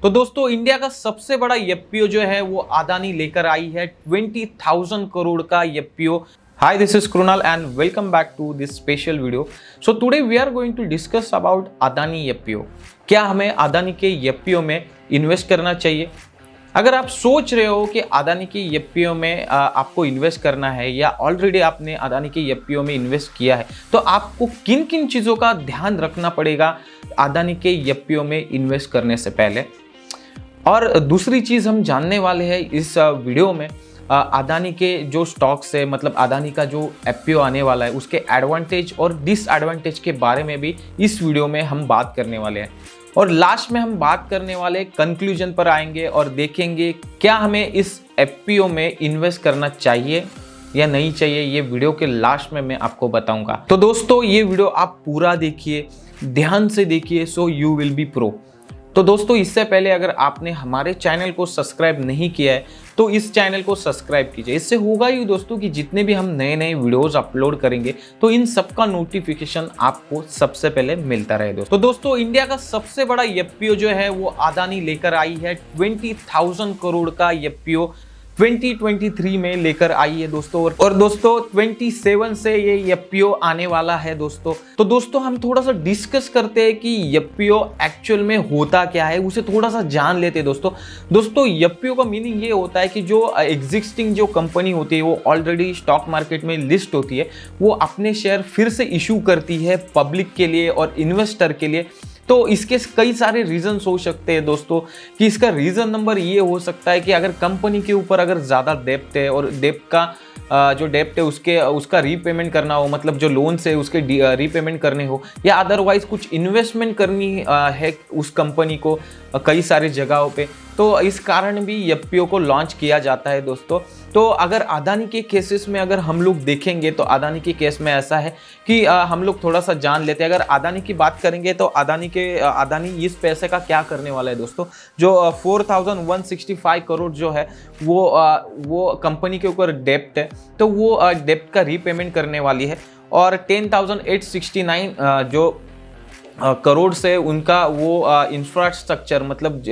तो दोस्तों इंडिया का सबसे बड़ा एफपीओ जो है वो अदानी लेकर आई है 20,000 करोड़ का FPO. Hi, this is Krunal and welcome back to this special video. So today we are going to discuss about Adani FPO. क्या हमें अदानी के एफपीओ में इन्वेस्ट करना चाहिए? अगर आप सोच रहे हो कि अदानी की एफपीओ में आपको इन्वेस्ट करना है या ऑलरेडी आपने अदानी की एफपीओ में इन्वेस्ट किया है, तो आपको किन किन चीज़ों का ध्यान रखना पड़ेगा अदानी के एफपीओ में इन्वेस्ट करने से पहले। और दूसरी चीज़ हम जानने वाले हैं इस वीडियो में अदानी के जो स्टॉक्स है, मतलब अदानी का जो एफपीओ आने वाला है उसके एडवांटेज और डिसएडवांटेज के बारे में भी इस वीडियो में हम बात करने वाले हैं। और लास्ट में हम बात करने वाले कंक्लूजन पर आएंगे और देखेंगे क्या हमें इस एफपीओ में इन्वेस्ट करना चाहिए या नहीं चाहिए। ये वीडियो के लास्ट में मैं आपको बताऊंगा। तो दोस्तों ये वीडियो आप पूरा देखिए, ध्यान से देखिए, so you will be pro. तो दोस्तों इससे पहले अगर आपने हमारे चैनल को सब्सक्राइब नहीं किया है तो इस चैनल को सब्सक्राइब कीजिए। इससे होगा ही दोस्तों कि जितने भी हम नए नए वीडियोस अपलोड करेंगे तो इन सब का नोटिफिकेशन आपको सबसे पहले मिलता रहे दोस्तों। तो दोस्तों इंडिया का सबसे बड़ा एफपीओ जो है वो अदानी लेकर आई है 20,000 करोड़ का एफपीओ 2023 में लेकर आई है दोस्तों। और दोस्तों 27 से ये एफपीओ आने वाला है दोस्तों। तो दोस्तों हम थोड़ा सा डिस्कस करते हैं कि एफपीओ एक्चुअल में होता क्या है, उसे थोड़ा सा जान लेते हैं दोस्तों एफपीओ का मीनिंग ये होता है कि जो एग्जिस्टिंग जो कंपनी होती है वो ऑलरेडी स्टॉक मार्केट में लिस्ट होती है, वो अपने शेयर फिर से इशू करती है पब्लिक के लिए और इन्वेस्टर के लिए। तो इसके कई सारे रीजंस हो सकते हैं दोस्तों। कि इसका रीज़न नंबर ये हो सकता है कि अगर कंपनी के ऊपर अगर ज़्यादा डेप्ट है और डेप्ट का जो डेप्ट है उसका रीपेमेंट करना हो, मतलब जो लोन से उसके रीपेमेंट करने हो, या अदरवाइज कुछ इन्वेस्टमेंट करनी है उस कंपनी को कई सारी जगहों पे, तो इस कारण भी एफपीओ को लॉन्च किया जाता है दोस्तों। तो अगर अदानी के केसेस में अगर हम लोग देखेंगे तो अदानी के केस में ऐसा है कि हम लोग थोड़ा सा जान लेते हैं। अगर अदानी की बात करेंगे तो अदानी इस पैसे का क्या करने वाला है दोस्तों। जो 4,165 करोड़ जो है वो कंपनी के ऊपर डेप्ट है, तो वो डेप्ट का रीपेमेंट करने वाली है। और 10,869 जो करोड़ से उनका वो इंफ्रास्ट्रक्चर, मतलब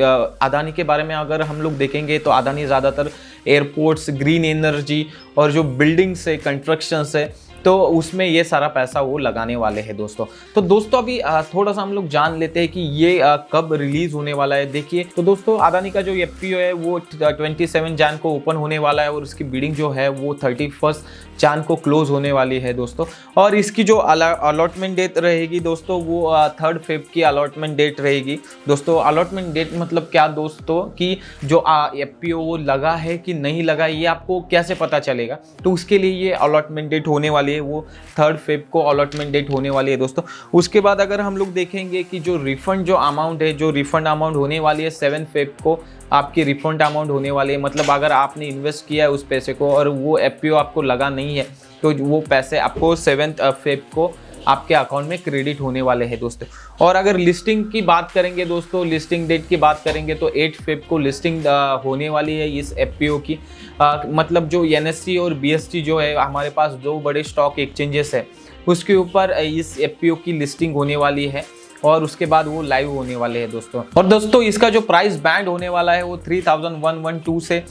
अदानी के बारे में अगर हम लोग देखेंगे तो अदानी ज़्यादातर एयरपोर्ट्स, ग्रीन एनर्जी और जो बिल्डिंग्स है, कंस्ट्रक्शंस है, तो उसमें ये सारा पैसा वो लगाने वाले हैं दोस्तों। तो दोस्तों अभी थोड़ा सा हम लोग जान लेते हैं कि ये कब रिलीज होने वाला है। देखिए तो दोस्तों अदानी का जो एफपीओ है वो 27 जैन को ओपन होने वाला है और उसकी बिडिंग जो है वो 31 जैन को क्लोज होने वाली है दोस्तों। और इसकी जो अलॉटमेंट डेट रहेगी दोस्तों वो 3 फेब की अलॉटमेंट डेट रहेगी दोस्तों। अलॉटमेंट डेट मतलब क्या दोस्तों कि जो एफपीओ वो लगा है कि नहीं लगा ये आपको कैसे पता चलेगा, तो उसके लिए ये अलॉटमेंट डेट होने वाली है, वो 3 फेब को अलॉटमेंट डेट होने वाली है दोस्तों। उसके बाद अगर हम लोग देखेंगे कि जो रिफंड जो अमाउंट है, जो रिफंड अमाउंट होने वाली है 7 फेब को आपकी रिफंड अमाउंट होने वाली है। मतलब अगर आपने इन्वेस्ट किया है उस पैसे को और वो एफपीओ आपको लगा नहीं है तो वो पैसे आपको 7 फेब को आपके अकाउंट में क्रेडिट होने वाले हैं दोस्तों। और अगर लिस्टिंग की बात करेंगे दोस्तों, लिस्टिंग डेट की बात करेंगे तो 8 फेब को लिस्टिंग होने वाली है इस एफपीओ की। मतलब जो एनएससी और बीएसटी जो है हमारे पास दो बड़े स्टॉक एक्सचेंजेस है, उसके ऊपर इस एफपीओ की लिस्टिंग होने वाली है और उसके बाद वो लाइव होने वाले हैं दोस्तों। और दोस्तों इसका जो प्राइस बैंड होने वाला है वो 3,112 से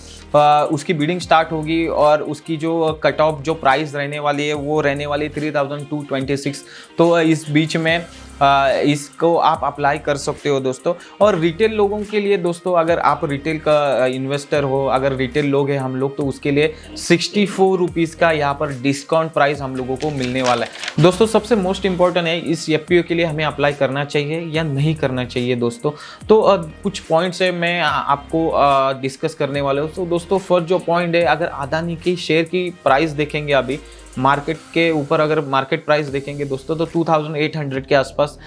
उसकी बिडिंग स्टार्ट होगी और उसकी जो कट ऑफ जो प्राइस रहने वाली है वो रहने वाली 3,226। तो इस बीच में इसको आप अप्लाई कर सकते हो दोस्तों। और रिटेल लोगों के लिए दोस्तों, अगर आप रिटेल का इन्वेस्टर हो, अगर रिटेल लोग हैं हम लोग, तो उसके लिए 64 रुपीज़ का यहाँ पर डिस्काउंट प्राइस हम लोगों को मिलने वाला है दोस्तों। सबसे मोस्ट इंपॉर्टेंट है इस एफपीओ के लिए हमें अप्लाई करना चाहिए या नहीं करना चाहिए दोस्तों। तो कुछ पॉइंट्स है मैं आपको डिस्कस करने वाला हूँ। तो दोस्तों फर्स्ट जो पॉइंट है, अगर अदानी की शेयर की प्राइस देखेंगे अभी मार्केट के ऊपर, अगर मार्केट प्राइस देखेंगे दोस्तों तो 2,800 के आसपास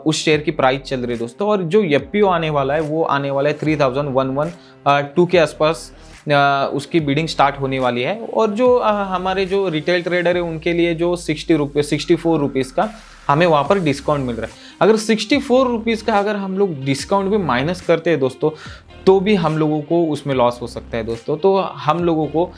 उस शेयर की प्राइस चल रही है दोस्तों। और जो एफपीओ आने वाला है वो आने वाला है 3,112 के आसपास उसकी बिडिंग स्टार्ट होने वाली है। और जो हमारे जो रिटेल ट्रेडर है उनके लिए जो 64 रुपीज़ का हमें वहाँ पर डिस्काउंट मिल रहा है। अगर 64 रुपीज़ का अगर हम लोग डिस्काउंट भी माइनस करते हैं दोस्तों, तो भी हम लोगों को उसमें लॉस हो सकता है दोस्तों। तो हम लोगों को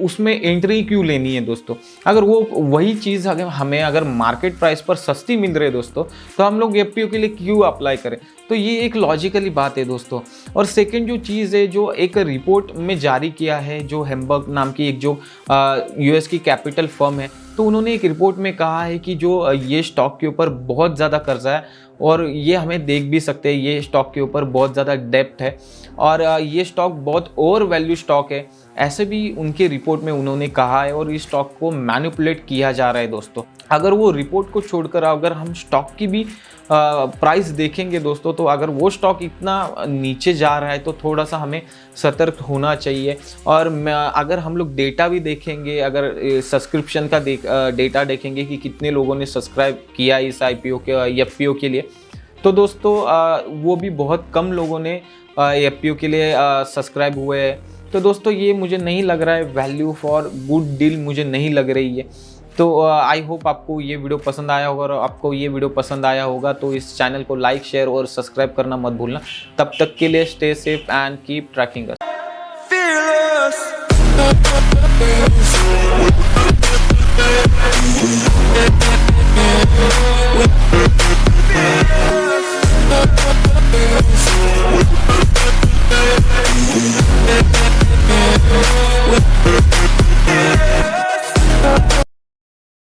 उसमें एंट्री क्यों लेनी है दोस्तों? अगर वो वही चीज़ अगर हमें अगर मार्केट प्राइस पर सस्ती मिल रही है दोस्तों, तो हम लोग एफपीओ के लिए क्यों अप्लाई करें? तो ये एक लॉजिकली बात है दोस्तों। और सेकंड जो चीज़ है, जो एक रिपोर्ट में जारी किया है, जो हेम्बर्ग नाम की एक जो यूएस की कैपिटल फर्म है, तो उन्होंने एक रिपोर्ट में कहा है कि जो ये स्टॉक के ऊपर बहुत ज़्यादा कर्जा है, और ये हमें देख भी सकते हैं, ये स्टॉक के ऊपर बहुत ज़्यादा डेप्थ है, और ये स्टॉक बहुत ओवर वैल्यू स्टॉक है, ऐसे भी उनके रिपोर्ट में उन्होंने कहा है। और इस स्टॉक को मैनिपुलेट किया जा रहा है दोस्तों। अगर वो रिपोर्ट को छोड़कर अगर हम स्टॉक की भी प्राइस देखेंगे दोस्तों, तो अगर वो स्टॉक इतना नीचे जा रहा है तो थोड़ा सा हमें सतर्क होना चाहिए। और अगर हम लोग डेटा भी देखेंगे, अगर सब्सक्रिप्शन का डेटा देखेंगे कि कितने लोगों ने सब्सक्राइब किया इस IPO के एफपीओ के लिए, तो दोस्तों वो भी बहुत कम लोगों ने एफपीओ के लिए सब्सक्राइब हुए हैं। तो दोस्तों ये मुझे नहीं लग रहा है वैल्यू फॉर गुड डील, मुझे नहीं लग रही है। तो आई होप आपको ये वीडियो पसंद आया होगा, और आपको ये वीडियो पसंद आया होगा तो इस चैनल को लाइक, शेयर और सब्सक्राइब करना मत भूलना। तब तक के लिए stay safe and keep trekking us.